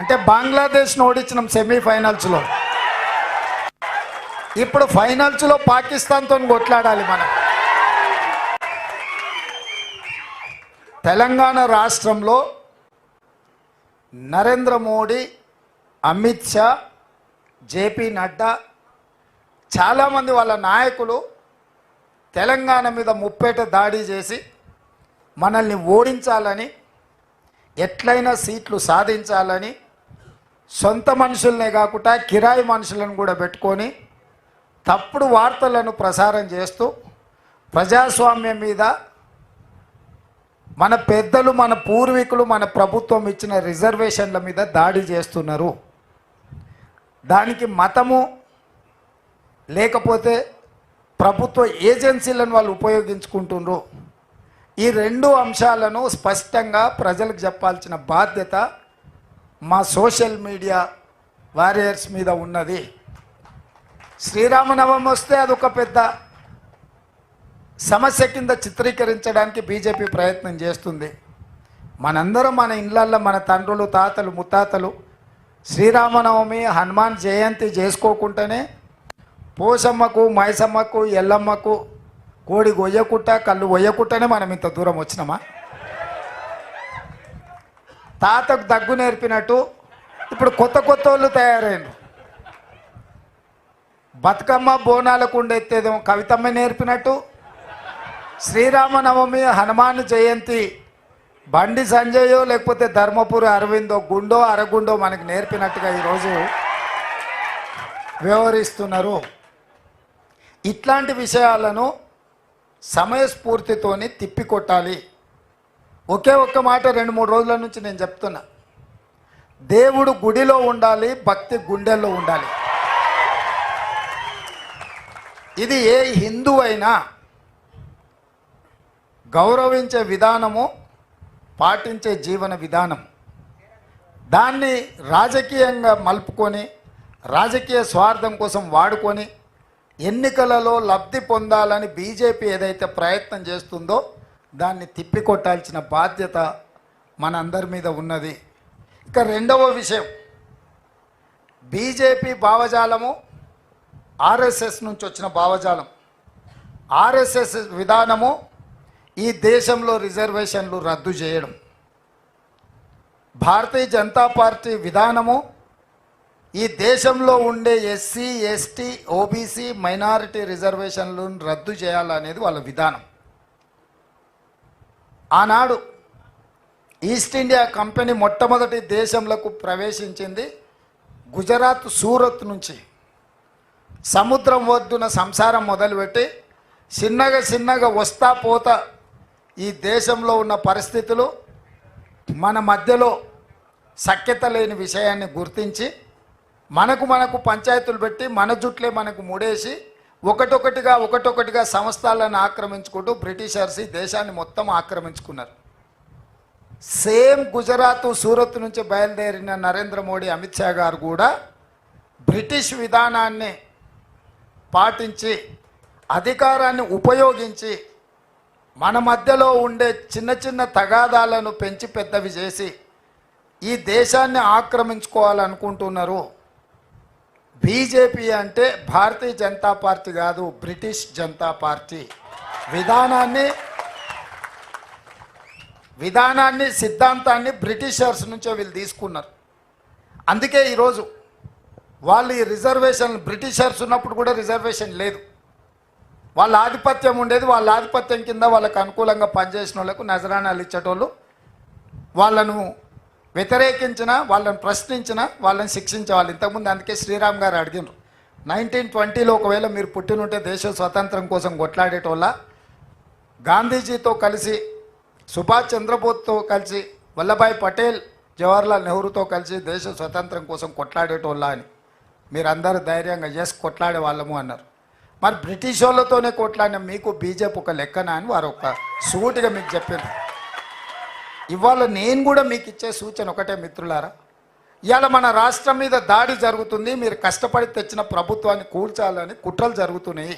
అంటే బంగ్లాదేశ్ను ఓడించినాం సెమీఫైనల్స్లో. ఇప్పుడు ఫైనల్స్లో పాకిస్తాన్తో కొట్లాడాలి మనం. తెలంగాణ రాష్ట్రంలో నరేంద్ర మోడీ, అమిత్ షా, జేపీ నడ్డా చాలామంది వాళ్ళ నాయకులు తెలంగాణ మీద ముప్పేట దాడి చేసి మనల్ని ఓడించాలని, ఎట్లయినా సీట్లు సాధించాలని సొంత మనుషులనే కాకుండా కిరాయి మనుషులను కూడా పెట్టుకొని తప్పుడు వార్తలను ప్రసారం చేస్తూ ప్రజాస్వామ్యం మీద, మన పెద్దలు, మన పూర్వీకులు, మన ప్రభుత్వం ఇచ్చిన రిజర్వేషన్ల మీద దాడి చేస్తున్నారు. దానికి మతము లేకపోతే ప్రభుత్వ ఏజెన్సీలను వాళ్ళు ఉపయోగించుకుంటున్నారు. ఈ రెండు అంశాలను స్పష్టంగా ప్రజలకు చెప్పాల్సిన బాధ్యత మా సోషల్ మీడియా వారియర్స్ మీద ఉన్నది. శ్రీరామనవమి వస్తే అదొక పెద్ద సమస్య కింద చిత్రీకరించడానికి బీజేపీ ప్రయత్నం చేస్తుంది. మనందరం మన ఇళ్ళల్లో మన తండ్రులు, తాతలు, ముత్తాతలు శ్రీరామనవమి, హనుమాన్ జయంతి చేసుకోకుండానే పోసమ్మకు, మైసమ్మకు, ఎల్లమ్మకు కోడి గొయ్యకుట్ట, కళ్ళు గొయ్యకుట్టనే మనం ఇంత దూరం వచ్చినామా? తాతకు దగ్గు నేర్పినట్టు ఇప్పుడు కొత్త కొత్త వాళ్ళు తయారైన బతుకమ్మ బోనాలకు ఉండెత్తేదేమో కవితమ్మ నేర్పినట్టు, శ్రీరామనవమి, హనుమాన్ జయంతి బండి సంజయో లేకపోతే ధర్మపురి అరవిందో, గుండో అరగుండో మనకు నేర్పినట్టుగా ఈరోజు వ్యవహరిస్తున్నారు. ఇట్లాంటి విషయాలను సమయస్ఫూర్తితోని తిప్పికొట్టాలి. ఒకే ఒక్క మాట 2-3 రోజుల నుంచి నేను చెప్తున్నా, దేవుడు గుడిలో ఉండాలి, భక్తి గుండెల్లో ఉండాలి. ఇది ఏ హిందూ అయినా గౌరవించే విధానము, పాటించే జీవన విధానం. దాన్ని రాజకీయంగా మలుపుకొని, రాజకీయ స్వార్థం కోసం వాడుకొని ఎన్నికలలో లబ్ధి పొందాలని బీజేపీ ఏదైతే ప్రయత్నం చేస్తుందో దాన్ని తిప్పికొట్టాల్సిన బాధ్యత మనందరి మీద ఉన్నది. ఇక రెండవ విషయం, బీజేపీ భావజాలము ఆర్ఎస్ఎస్ నుంచి వచ్చిన భావజాలం. ఆర్ఎస్ఎస్ విధానము ఈ దేశంలో రిజర్వేషన్లు రద్దు చేయడం. భారతీయ జనతా పార్టీ విధానము ఈ దేశంలో ఉండే ఎస్సీ, ఎస్టీ, ఓబీసీ, మైనారిటీ రిజర్వేషన్లను రద్దు చేయాలనేది వాళ్ళ విధానం. ఆనాడు ఈస్ట్ ఇండియా కంపెనీ మొట్టమొదటి దేశంలోకి ప్రవేశించింది గుజరాత్ సూరత్ నుంచి. సముద్రం ఒడ్డున సంసారం మొదలుపెట్టి చిన్నగా వస్తా పోతా ఈ దేశంలో ఉన్న పరిస్థితులు, మన మధ్యలో సఖ్యత లేని విషయాన్ని గుర్తించి మనకు పంచాయతీలు పెట్టి మన జుట్లే మనకు ముడేసి ఒకటొకటిగా సంస్థలను ఆక్రమించుకుంటూ బ్రిటిషర్స్ ఈ దేశాన్ని మొత్తం ఆక్రమించుకున్నారు. సేమ్ గుజరాత్ సూరత్ నుంచి బయలుదేరిన నరేంద్ర మోడీ, అమిత్ షా గారు కూడా బ్రిటిష్ విధానాన్ని పాటించి అధికారాన్ని ఉపయోగించి మన మధ్యలో ఉండే చిన్న తగాదాలను పెంచి పెద్దవి చేసి ఈ దేశాన్ని ఆక్రమించుకోవాలనుకుంటున్నారు. బీజేపీ అంటే భారతీయ జనతా పార్టీ కాదు, బ్రిటిష్ జనతా పార్టీ. విధానాన్ని సిద్ధాంతాన్ని బ్రిటిషర్స్ నుంచే వీళ్ళు తీసుకున్నారు. అందుకే ఈరోజు వాళ్ళు ఈ రిజర్వేషన్, బ్రిటిషర్స్ ఉన్నప్పుడు కూడా రిజర్వేషన్ లేదు, వాళ్ళ ఆధిపత్యం ఉండేది. వాళ్ళ ఆధిపత్యం కింద వాళ్ళకు అనుకూలంగా పనిచేసిన వాళ్ళకు నజరానాలు ఇచ్చేటోళ్ళు, వాళ్ళను వ్యతిరేకించిన, వాళ్ళని ప్రశ్నించిన, వాళ్ళని శిక్షించేవాళ్ళు. ఇంతకుముందు అందుకే శ్రీరామ్ గారు అడిగినారు, 1920లో ఒకవేళ మీరు పుట్టినుంటే దేశ స్వతంత్రం కోసం కొట్లాడేటోళ్ళ, గాంధీజీతో కలిసి, సుభాష్ చంద్రబోస్తో కలిసి, వల్లభాయ్ పటేల్, జవహర్లాల్ నెహ్రూతో కలిసి దేశ స్వతంత్రం కోసం కొట్లాడేటోళ్ళ అని మీరందరూ ధైర్యంగా చేసి కొట్లాడే వాళ్ళము అన్నారు. మరి బ్రిటిష్ వాళ్ళతోనే కొట్లాడిన మీకు బీజేపీ ఒక లెక్కనా అని వారు ఒక సూటిగా మీకు చెప్పారు. ఇవాళ నేను కూడా మీకు ఇచ్చే సూచన ఒకటే మిత్రులారా, ఇవాళ మన రాష్ట్రం మీద దాడి జరుగుతుంది, మీరు కష్టపడి తెచ్చిన ప్రభుత్వాన్ని కూల్చాలని కుట్రలు జరుగుతున్నాయి.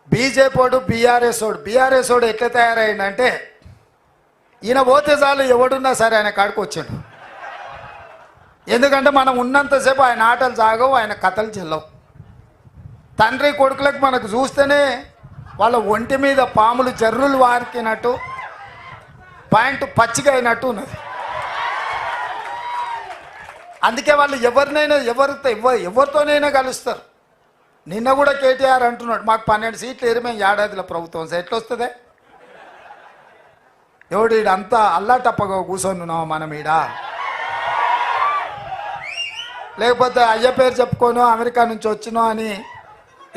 బీజేపీడు బీఆర్ఎస్ వాడు ఎట్లా తయారైందంటే, ఈయన పోతే చాలు ఎవడున్నా సరే ఆయన కాడికి వచ్చాడు. ఎందుకంటే మనం ఉన్నంతసేపు ఆయన ఆటలు సాగవు, ఆయన కథలు చెల్లవు. తండ్రి కొడుకులకు మనకు చూస్తేనే వాళ్ళ ఒంటి మీద పాములు జర్రులు వారికినట్టు, పాయింట్ పచ్చిగా అయినట్టు ఉన్నది. అందుకే వాళ్ళు ఎవరినైనా ఎవరితోనైనా కలుస్తారు. నిన్న కూడా కేటీఆర్ అంటున్నాడు, మాకు 12 సీట్లు ఏరిమే ఏడాదిలో ప్రభుత్వం ఎట్లా వస్తుంది? ఎవడు ఈడంతా అల్లాటప్పగా కూర్చొని మనం ఈడ, లేకపోతే అయ్య పేరు చెప్పుకోను అమెరికా నుంచి వచ్చినో అని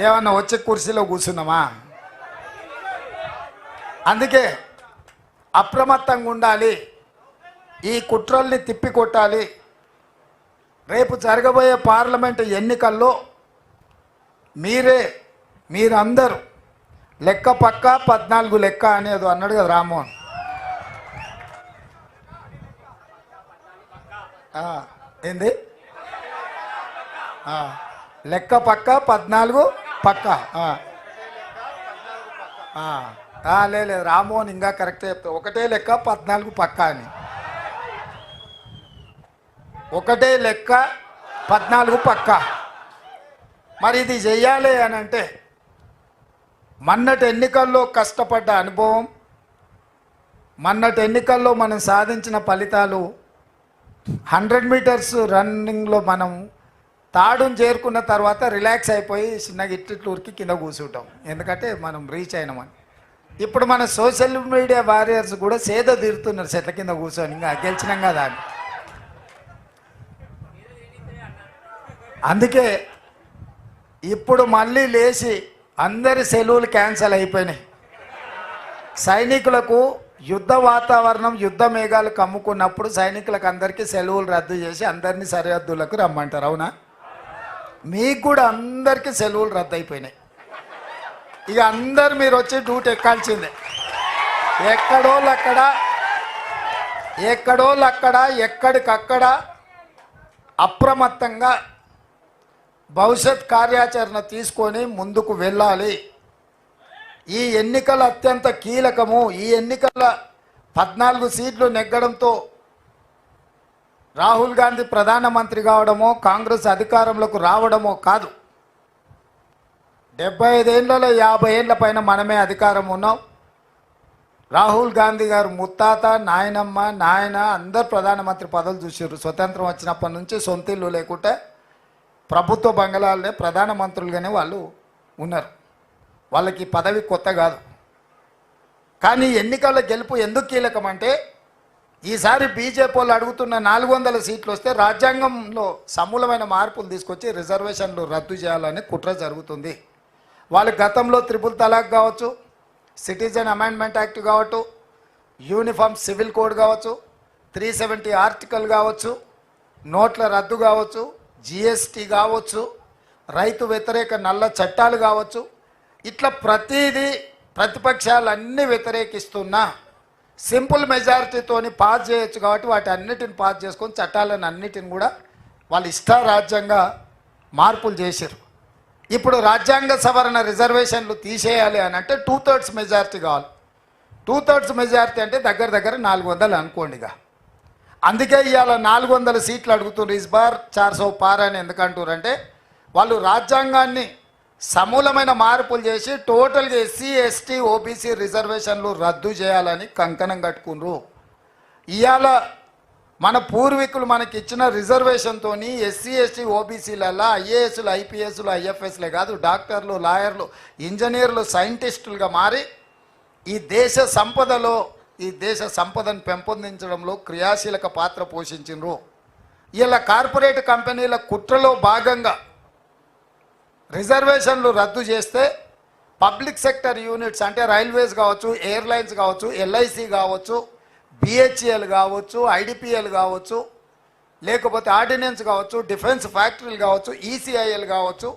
ఏమన్నా వచ్చే కుర్చీలో కూర్చున్నామా? అందుకే అప్రమత్తంగా ఉండాలి, ఈ కుట్రల్ని తిప్పికొట్టాలి. రేపు జరగబోయే పార్లమెంటు ఎన్నికల్లో మీరందరూ లెక్క పక్క 14 లెక్క అనేది అన్నాడు కదా రామ్మోహన్. ఏంది లెక్క పక్క 14 పక్క. లేదు రామ్మోహన్ ఇంకా కరెక్ట్ చెప్తా, ఒకటే లెక్క 14 పక్క అని. ఒకటే లెక్క 14 పక్క. మరి ఇది చెయ్యాలి అని అంటే మొన్నటి ఎన్నికల్లో కష్టపడ్డ అనుభవం, మొన్నటి ఎన్నికల్లో మనం సాధించిన ఫలితాలు, 100 మీటర్స్ రన్నింగ్లో మనం తాడును చేరుకున్న తర్వాత రిలాక్స్ అయిపోయి చిన్నగా ఇట్లూరికి కింద కూర్చుంటాం, ఎందుకంటే మనం రీచ్ అయినామని. ఇప్పుడు మన సోషల్ మీడియా వారియర్స్ కూడా సేద తీరుతున్నారు చెట్ల కింద కూర్చొని, ఇంకా గెలిచినాం కదా అని. అందుకే ఇప్పుడు మళ్ళీ లేచి అందరి సెలవులు క్యాన్సల్ అయిపోయినాయి. సైనికులకు యుద్ధ వాతావరణం, యుద్ధ మేఘాలు కమ్ముకున్నప్పుడు సైనికులకు అందరికీ సెలవులు రద్దు చేసి అందరినీ సరిహద్దులకు రమ్మంటారు, అవునా? మీకు కూడా అందరికీ సెలవులు రద్దు అయిపోయినాయి. ఇక అందరు మీరు వచ్చి డ్యూటీ ఎక్కాల్సిందే. ఎక్కడోళ్ళక్కడ ఎక్కడికక్కడ అప్రమత్తంగా భవిష్యత్ కార్యాచరణ తీసుకొని ముందుకు వెళ్ళాలి. ఈ ఎన్నికలు అత్యంత కీలకము. ఈ ఎన్నికల 14 సీట్లు నెగ్గడంతో రాహుల్ గాంధీ ప్రధానమంత్రి కావడమో, కాంగ్రెస్ అధికారంలోకి రావడమో కాదు. 75 ఏళ్లలో 50 ఏళ్ల పైన మనమే అధికారం ఉన్నాం. రాహుల్ గాంధీ గారు ముత్తాత, నాయనమ్మ, నాయన అందరు ప్రధానమంత్రి పదవులు చూసారు. స్వతంత్రం వచ్చినప్పటి నుంచి సొంత ఇల్లు లేకుంటే ప్రభుత్వ బంగళాలనే ప్రధానమంత్రులుగానే వాళ్ళు ఉన్నారు. వాళ్ళకి పదవి కొత్త కాదు. కానీ ఎన్నికల గెలుపు ఎందుకు కీలకం అంటే, ఈసారి బీజేపీ వాళ్ళు అడుగుతున్న 400 సీట్లు వస్తే రాజ్యాంగంలో సమూలమైన మార్పులు తీసుకొచ్చి రిజర్వేషన్లు రద్దు చేయాలని కుట్ర జరుగుతుంది. వాళ్ళు గతంలో 3 తలాక్ కావచ్చు, సిటిజన్ అమెండ్మెంట్ యాక్ట్ కావచ్చు, యూనిఫామ్ సివిల్ కోడ్ కావచ్చు, 370 ఆర్టికల్ కావచ్చు, నోట్ల రద్దు కావచ్చు, జిఎస్టీ కావచ్చు, రైతు వ్యతిరేక నల్ల చట్టాలు కావచ్చు, ఇట్లా ప్రతిదీ ప్రతిపక్షాలన్నీ వ్యతిరేకిస్తున్నా సింపుల్ మెజారిటీతోని పాస్ చేయొచ్చు. కాబట్టి వాటి అన్నిటిని పాస్ చేసుకొని చట్టాలను అన్నిటిని కూడా వాళ్ళు ఇష్టారాజ్యంగా మార్పులు చేశారు. ఇప్పుడు రాజ్యాంగ సవరణ రిజర్వేషన్లు తీసేయాలి అని అంటే 2/3 మెజారిటీ కావాలి. 2/3 మెజారిటీ అంటే దగ్గర 400 అనుకోండిగా. అందుకే ఇవాళ 400 సీట్లు అడుగుతున్నారు. ఇస్ బార్ 400 పార్ అని ఎందుకంటారంటే వాళ్ళు రాజ్యాంగాన్ని సమూలమైన మార్పులు చేసి టోటల్గా ఎస్సీ, ఎస్టీ, ఓబీసీ రిజర్వేషన్లు రద్దు చేయాలని కంకణం కట్టుకున్నారు. ఇవాళ మన పూర్వీకులు మనకి ఇచ్చిన రిజర్వేషన్తో ఎస్సీ, ఎస్టీ, ఓబీసీలలో ఐఏఎస్లు, ఐపీఎస్లు, ఐఎఫ్ఎస్లే కాదు, డాక్టర్లు, లాయర్లు, ఇంజనీర్లు, సైంటిస్టులుగా మారి ఈ దేశ సంపదను పెంపొందించడంలో క్రియాశీలక పాత్ర పోషించారు. ఇలా కార్పొరేట్ కంపెనీల కుట్రలో భాగంగా రిజర్వేషన్లు రద్దు చేస్తే పబ్లిక్ సెక్టర్ యూనిట్స్ అంటే రైల్వేస్ కావచ్చు, ఎయిర్లైన్స్ కావచ్చు, ఎల్ఐసి కావచ్చు, బిహెచ్ఎల్ కావచ్చు, ఐడిపిఎల్ కావచ్చు, లేకపోతే ఆర్డినెన్స్ కావచ్చు, డిఫెన్స్ ఫ్యాక్టరీలు కావచ్చు, ఈసీఐఎల్ కావచ్చు,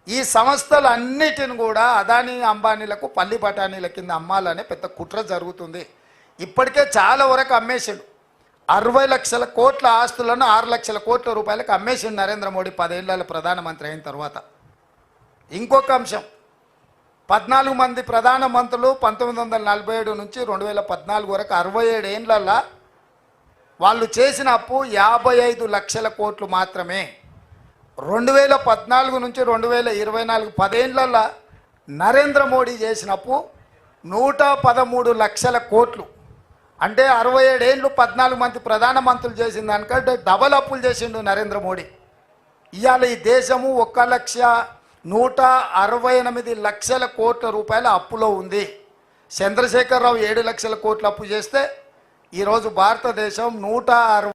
ఈ సంస్థలన్నిటిని కూడా అదానీ అంబానీలకు పల్లి బఠానీల కింద అమ్మాలనే పెద్ద కుట్ర జరుగుతుంది. ఇప్పటికే చాలా వరకు అమ్మేసాడు. 60 లక్షల కోట్ల ఆస్తులను 6 లక్షల కోట్ల రూపాయలకు అమ్మేసిండు నరేంద్ర మోడీ 10 ఏళ్ల ప్రధానమంత్రి అయిన తర్వాత. ఇంకొక అంశం, 14 మంది ప్రధానమంత్రులు 1947 నుంచి 2014 వరకు 67 ఏళ్లలో వాళ్ళు చేసిన అప్పు 55 లక్షల కోట్లు మాత్రమే. 2014 నుంచి 2024 10 నరేంద్ర మోడీ చేసిన అప్పు 113 లక్షల కోట్లు. అంటే 67 ఏళ్ళు 14 మంది ప్రధానమంత్రులు చేసిన దానికంటే డబల్ అప్పులు చేసిండు నరేంద్ర మోడీ. ఇవాళ ఈ దేశము 1,168 లక్షల కోట్ల రూపాయల అప్పులో ఉంది. చంద్రశేఖరరావు 7 లక్షల కోట్ల అప్పు చేస్తే ఈరోజు భారతదేశం 160